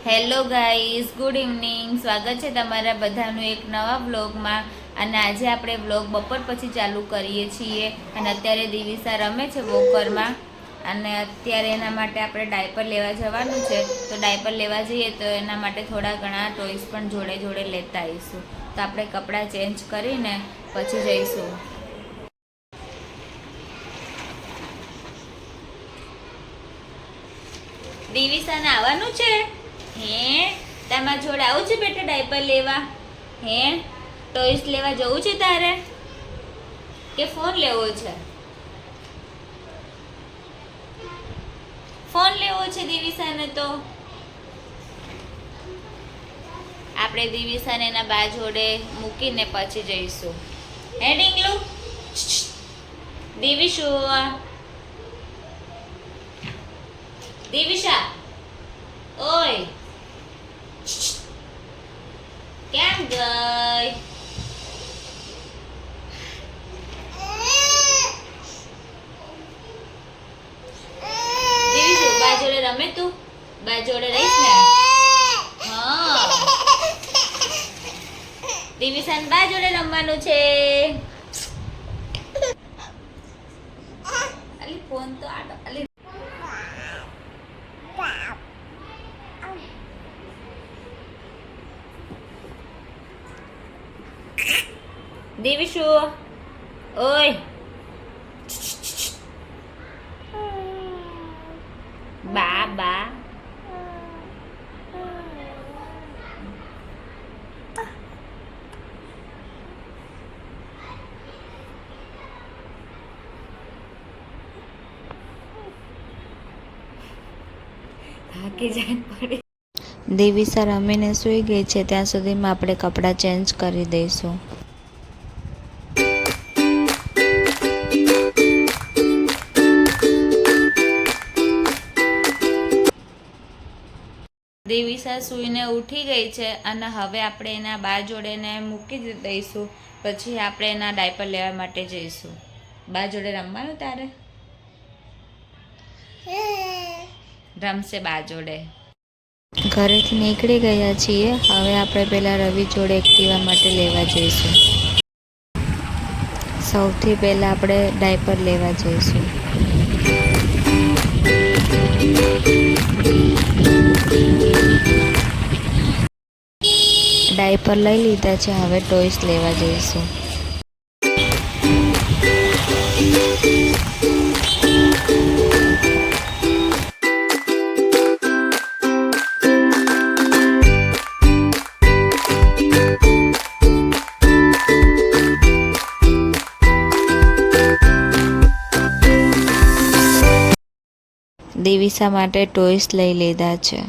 Hello guys, good evening. સ્વાગત છે તમારા બધાનું એક નવા વ્લોગમાં. અને આજે આપણે વ્લોગ બપોર પછી ચાલુ કરીએ છીએ. અને અત્યારે દિવિસા રમે છે વોકરમાં. અને અત્યારે એના માટે આપણે ડાયપર લેવા જવાનું છે. તો ડાયપર લેવા જઈએ તો એના માટે થોડા ઘણા ટોયસ પણ જોડે જોડે લેતા આવીશું. તો આપણે કપડાં ચેન્જ કરીને પછી જઈશું. દિવિસાને આવવાનું છે. હે તમારા જોડે આવું છે બેટા ડાયપર લેવા? હે ટોયસ લેવા જવું છે તારે કે ફોન લેવો છે? ફોન લેવો છે દિવિસાને. તો આપણે દિવિસાને એના બા જોડે મૂકીને પછી જઈશું. હે ડીંગલુ, દિવિશુ, દિવિશા, ઓય ક્યાં ગઈ? દિવિશુ બા જોડે રમે તું? બા જોડે રહીશ ને? હા, દિવિશાન બા જોડે રમવાનું છે. અલી ફોન તો આડો. અલી દિવિશુ, ઓય બા બા. થાકી જાય પડે. દિવિસા રમીને સૂઈ ગઈ છે ત્યાં સુધીમાં આપણે કપડાં ચેન્જ કરી દઈશું. દિવિસા સૂઈને ઉઠી ગઈ છે અને હવે આપણે એના બા જોડેને મૂકી દઈશું. પછી આપણે એના ડાયપર લેવા માટે જઈશું. બા જોડે રમવાનું તારે? રમશે બા જોડે. ઘરેથી નીકળી ગયા છીએ. હવે આપણે પહેલાં રવિ જોડે એક્ટિવા માટે લેવા જઈશું. સૌથી પહેલાં આપણે ડાયપર લેવા જઈશું. ડાયપર લઈ લીધા છે. હવે ટોયસ લેવા જઈશું. દિવિસા માટે ટોયસ લઈ લીધા છે.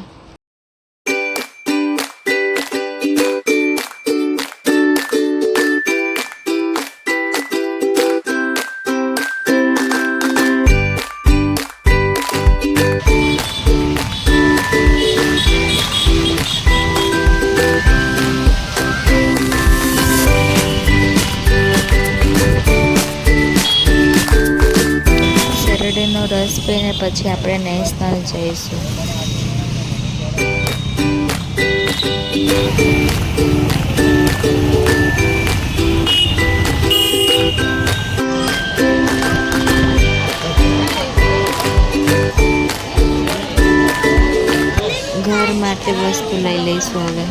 શેરડીનો રસ પીને પછી આપણે નેશનલ જઈશું. ઘર માટે વસ્તુ લઈ લઈશું હવે.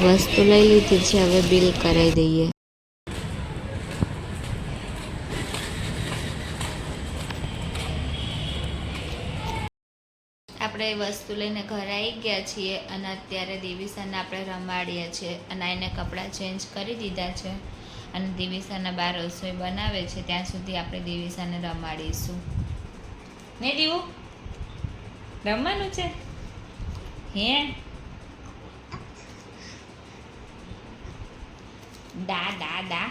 વસ્તુ લઈ લીધી છે, હવે બિલ કરાવી દઈએ. આપણે વસ્તુ લઈને ઘરે આવી ગયા છીએ અને અત્યારે દિવિસાને આપણે રમાડીએ છીએ અને એને કપડાં ચેન્જ કરી દીધા છે અને દિવિસાના બહાર રસોઈ બનાવે છે ત્યાં સુધી આપણે દિવિસાને રમાડીશું. ને દીવું રમવાનું છે હે? દા દા દા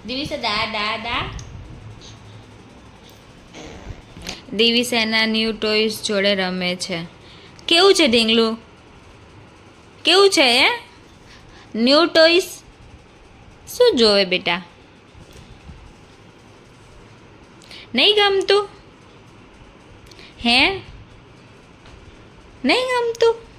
દિવિસા દા દા દા. દિવિસા એના ન્યૂ ટોયસ જોડે રમે છે. કેવું છે ઢીંગલું? કેવું છે હે? ન્યૂ ટોયસ શું જોવે બેટા? નહીં ગમતું હે? નહીં ગમતું?